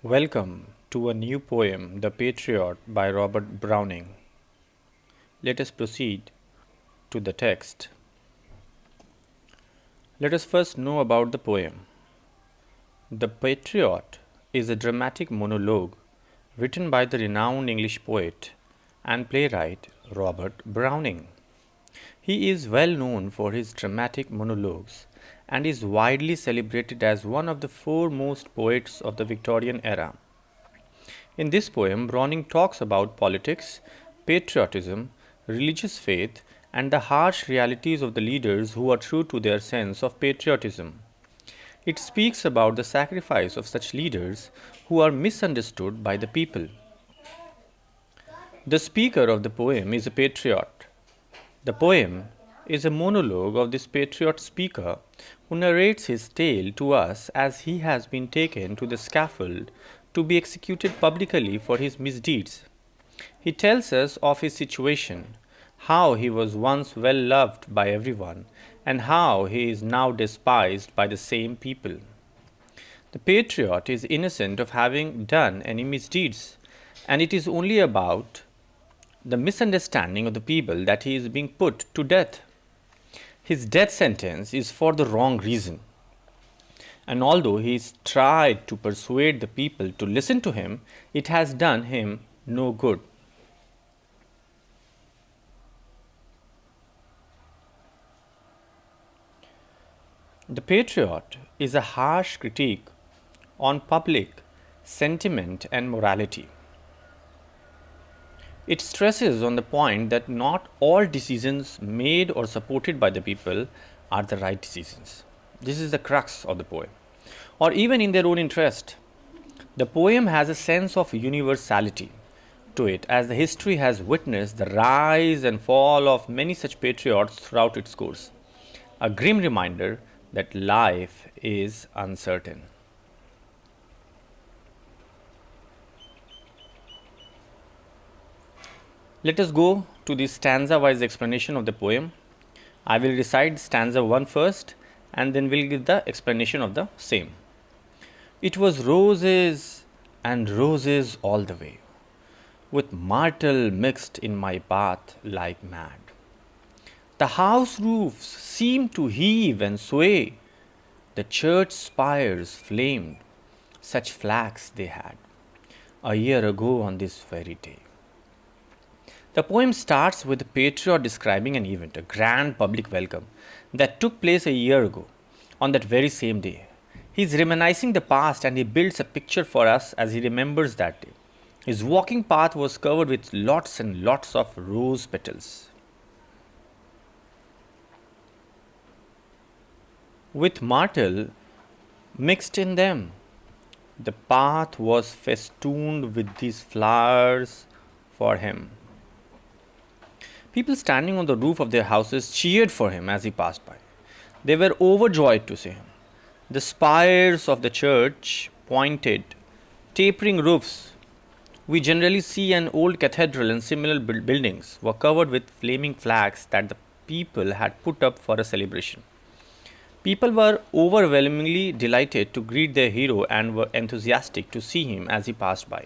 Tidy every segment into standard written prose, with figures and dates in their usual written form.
Welcome to a new poem, The Patriot by Robert Browning. Let us proceed to the text. Let us first know about the poem. The Patriot is a dramatic monologue written by the renowned English poet and playwright Robert Browning. He is well known for his dramatic monologues and is widely celebrated as one of the foremost poets of the Victorian era. In this poem, Browning talks about politics, patriotism, religious faith, and the harsh realities of the leaders who are true to their sense of patriotism. It speaks about the sacrifice of such leaders who are misunderstood by the people. The speaker of the poem is a patriot. The poem is a monologue of this patriot speaker who narrates his tale to us as he has been taken to the scaffold to be executed publicly for his misdeeds. He tells us of his situation, how he was once well loved by everyone, and how he is now despised by the same people. The patriot is innocent of having done any misdeeds, and it is only about the misunderstanding of the people that he is being put to death. His death sentence is for the wrong reason. And although he has tried to persuade the people to listen to him, it has done him no good. The Patriot is a harsh critique on public sentiment and morality. It stresses on the point that not all decisions made or supported by the people are the right decisions. This is the crux of the poem, or even in their own interest. The poem has a sense of universality to it, as the history has witnessed the rise and fall of many such patriots throughout its course, a grim reminder that life is uncertain. Let us go to the stanza-wise explanation of the poem. I will recite stanza 1 first, and then we'll give the explanation of the same. It was roses and roses all the way, with myrtle mixed in my path like mad. The house roofs seemed to heave and sway, the church spires flamed, such flags they had, a year ago on this very day. The poem starts with the patriot describing an event, a grand public welcome, that took place a year ago, on that very same day. He is reminiscing the past and he builds a picture for us as he remembers that day. His walking path was covered with lots and lots of rose petals. With myrtle mixed in them, the path was festooned with these flowers for him. People standing on the roof of their houses cheered for him as he passed by. They were overjoyed to see him. The spires of the church pointed, tapering roofs. We generally see an old cathedral and similar buildings were covered with flaming flags that the people had put up for a celebration. People were overwhelmingly delighted to greet their hero and were enthusiastic to see him as he passed by.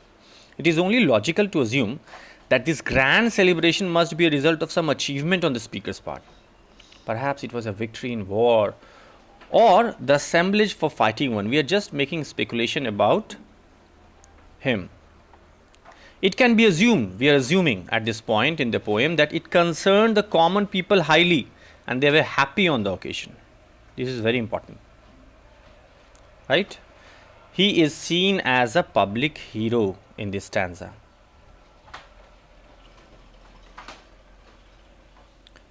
It is only logical to assume that this grand celebration must be a result of some achievement on the speaker's part. Perhaps it was a victory in war or the assemblage for fighting one. We are just making speculation about him. It can be assumed, we are assuming at this point in the poem, that it concerned the common people highly and they were happy on the occasion. This is very important. Right? He is seen as a public hero in this stanza.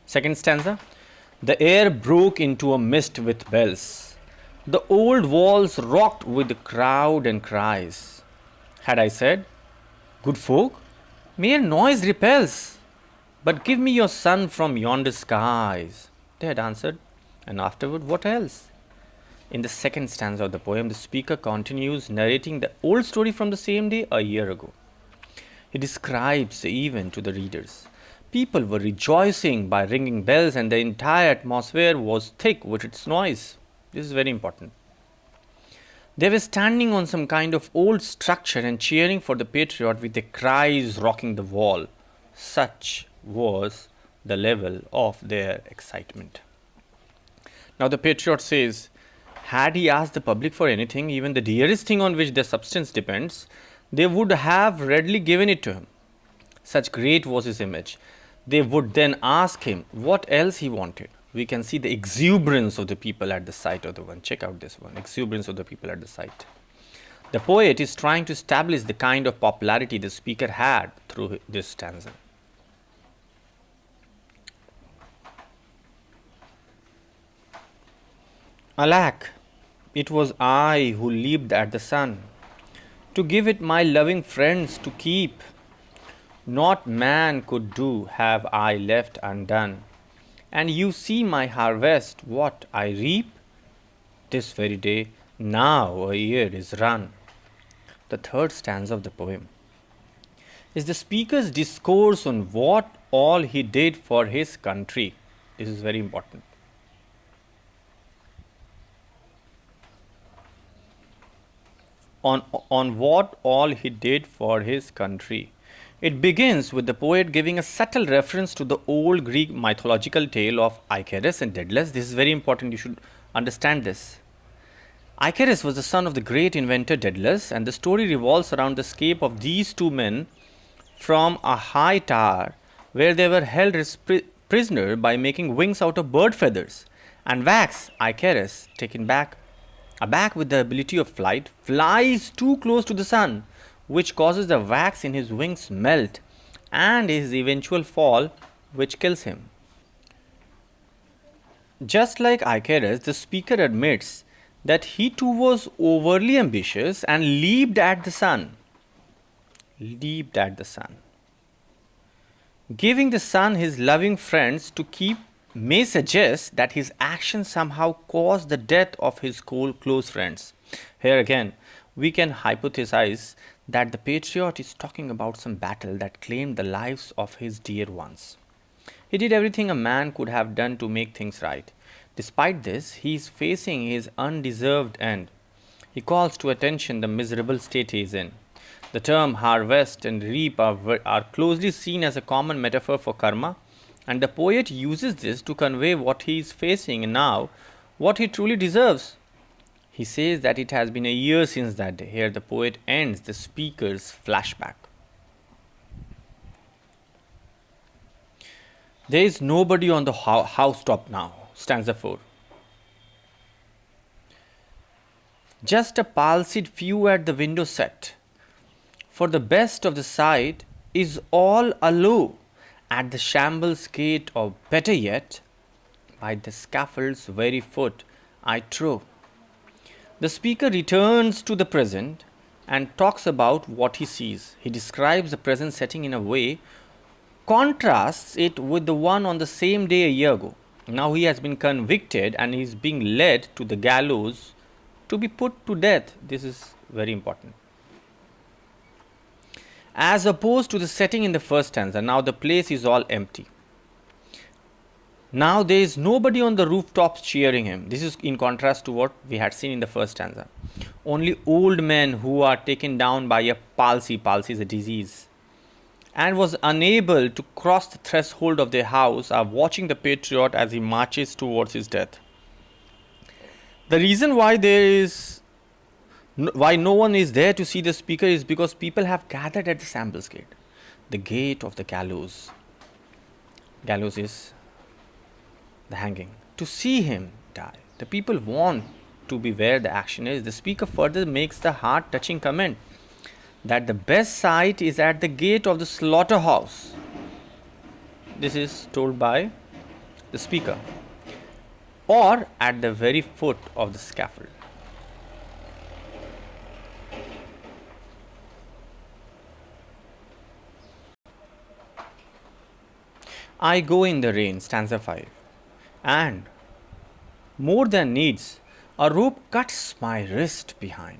Second stanza. The air broke into a mist with bells. The old walls rocked with the crowd and cries. Had I said, good folk, mere noise repels, but give me your son from yonder skies. They had answered, and afterward, what else? In the second stanza of the poem, the speaker continues narrating the old story from the same day a year ago. He describes the event to the readers. People were rejoicing by ringing bells, and the entire atmosphere was thick with its noise. This is very important. They were standing on some kind of old structure and cheering for the Patriot with their cries rocking the wall. Such was the level of their excitement. Now the Patriot says, had he asked the public for anything, even the dearest thing on which their substance depends, they would have readily given it to him. Such great was his image. They would then ask him what else he wanted. We can see the exuberance of the people at the sight of the one. Check out this one, exuberance of the people at the sight. The poet is trying to establish the kind of popularity the speaker had through this stanza. Alack, it was I who leaped at the sun, to give it my loving friends to keep. Not man could do have I left undone. And you see my harvest, what I reap? This very day, now a year is run. The third stanza of the poem is the speaker's discourse on what all he did for his country. This is very important. On what all he did for his country. It begins with the poet giving a subtle reference to the old Greek mythological tale of Icse and Daedalus. This is very important, you should understand this. Icse was the son of the great inventor Daedalus, and the story revolves around the escape of these two men from a high tower where they were held prisoner by making wings out of bird feathers. And wax, Icse, taken aback with the ability of flight, flies too close to the sun, which causes the wax in his wings melt and his eventual fall, which kills him. Just like Icse, the speaker admits that he too was overly ambitious and leaped at the sun. Leaped at the sun. Giving the sun his loving friends to keep may suggest that his action somehow caused the death of his close friends. Here again, we can hypothesize that the Patriot is talking about some battle that claimed the lives of his dear ones. He did everything a man could have done to make things right. Despite this, he is facing his undeserved end. He calls to attention the miserable state he is in. The term harvest and reap are closely seen as a common metaphor for karma, and the poet uses this to convey what he is facing and now, what he truly deserves. He says that it has been a year since that day. Here the poet ends the speaker's flashback. There is nobody on the housetop now. Stanza 4. Just a palsied few at the window set. For the best of the sight is all alow at the shambles gate, or better yet, by the scaffold's very foot, I trow. The speaker returns to the present and talks about what he sees. He describes the present setting in a way, contrasts it with the one on the same day a year ago. Now he has been convicted and he is being led to the gallows to be put to death. This is very important. As opposed to the setting in the first stanza, now the place is all empty. Now there is nobody on the rooftops cheering him. This is in contrast to what we had seen in the first stanza. Only old men who are taken down by a palsy. Palsy is a disease, and was unable to cross the threshold of their house are watching the Patriot as he marches towards his death. The reason why no one is there to see the speaker is because people have gathered at the Shambles gate, the gate of the gallows. Gallows is the hanging, to see him die. The people want to be where the action is. The speaker further makes the heart-touching comment that the best sight is at the gate of the slaughterhouse. This is told by the speaker, or at the very foot of the scaffold. I go in the rain, stanza 5, and more than needs, a rope cuts my wrist behind,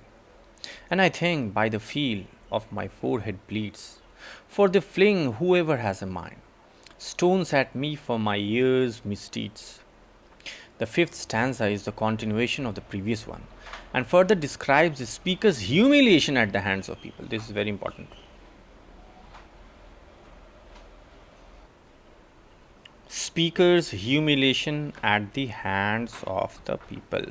and I think by the feel of my forehead bleeds, for they fling whoever has a mind, stones at me for my years' misdeeds. The fifth stanza is the continuation of the previous one, and further describes the speaker's humiliation at the hands of people. This is very important. Speaker's humiliation at the hands of the people.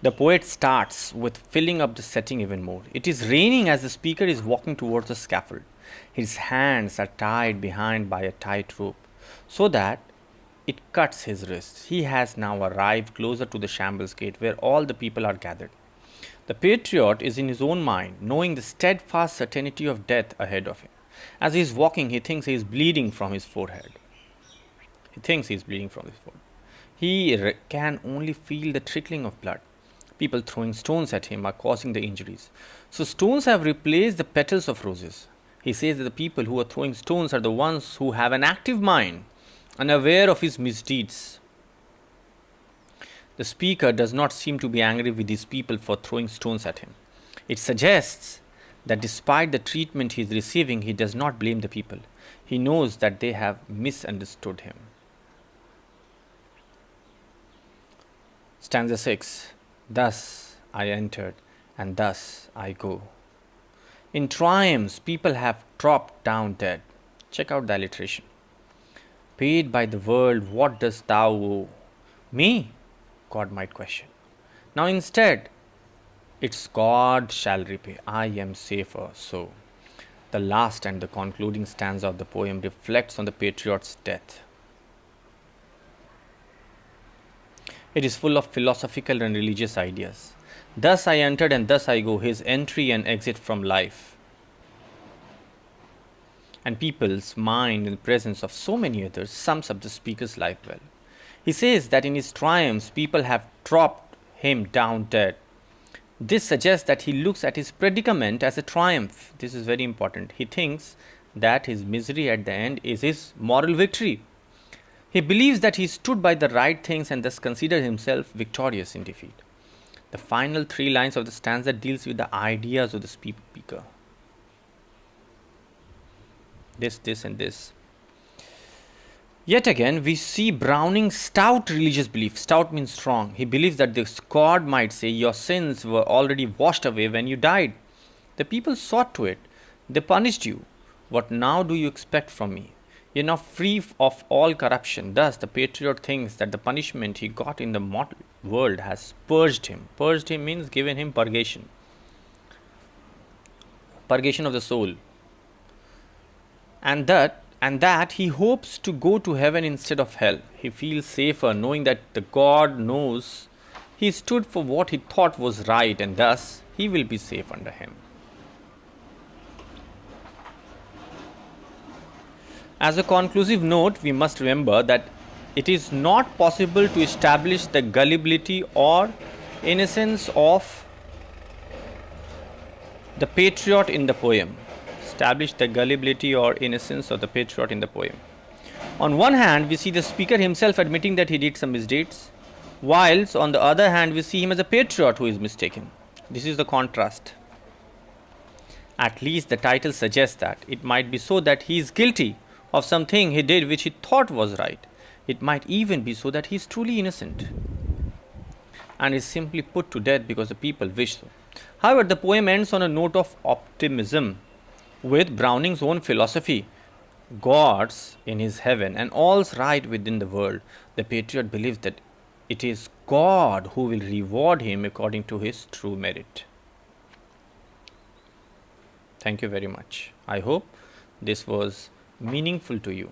The poet starts with filling up the setting even more. It is raining as the speaker is walking towards the scaffold. His hands are tied behind by a tight rope, so that it cuts his wrists. He has now arrived closer to the shambles gate, where all the people are gathered. The patriot is in his own mind, knowing the steadfast certainty of death ahead of him. As he is walking, he thinks he is bleeding from his forehead. He can only feel the trickling of blood. People throwing stones at him are causing the injuries. So stones have replaced the petals of roses. He says that the people who are throwing stones are the ones who have an active mind, unaware of his misdeeds. The speaker does not seem to be angry with these people for throwing stones at him. It suggests that despite the treatment he is receiving, he does not blame the people. He knows that they have misunderstood him. Stanza 6. Thus I entered, and thus I go. In triumphs, people have dropped down dead. Check out the alliteration. Paid by the world, what dost thou owe? Me? God might question. Now instead, it's God shall repay. I am safer so. The last and the concluding stanza of the poem reflects on the patriot's death. It is full of philosophical and religious ideas. Thus I entered and thus I go, his entry and exit from life. And people's mind in the presence of so many others sums up the speaker's life well. He says that in his triumphs, people have dropped him down dead. This suggests that he looks at his predicament as a triumph. This is very important. He thinks that his misery at the end is his moral victory. He believes that he stood by the right things and thus considers himself victorious in defeat. The final 3 lines of the stanza deals with the ideas of the speaker. This and this. Yet again, we see Browning's stout religious belief. Stout means strong. He believes that the God might say, your sins were already washed away when you died. The people saw to it. They punished you. What now do you expect from me? You're now free of all corruption. Thus, the patriot thinks that the punishment he got in the mortal world has purged him. Purged him means given him purgation. Purgation of the soul. And that he hopes to go to heaven instead of hell. He feels safer knowing that the God knows he stood for what he thought was right, and thus he will be safe under him. As a conclusive note, we must remember that it is not possible to establish the gullibility or innocence of the patriot in the poem. Establish the gullibility or innocence of the patriot in the poem. On one hand, we see the speaker himself admitting that he did some misdeeds, whilst on the other hand, we see him as a patriot who is mistaken. This is the contrast. At least the title suggests that. It might be so that he is guilty of something he did which he thought was right. It might even be so that he is truly innocent and is simply put to death because the people wish so. However, the poem ends on a note of optimism with Browning's own philosophy. God's in his heaven and all's right within the world. The patriot believes that it is God who will reward him according to his true merit. Thank you very much. I hope this was meaningful to you.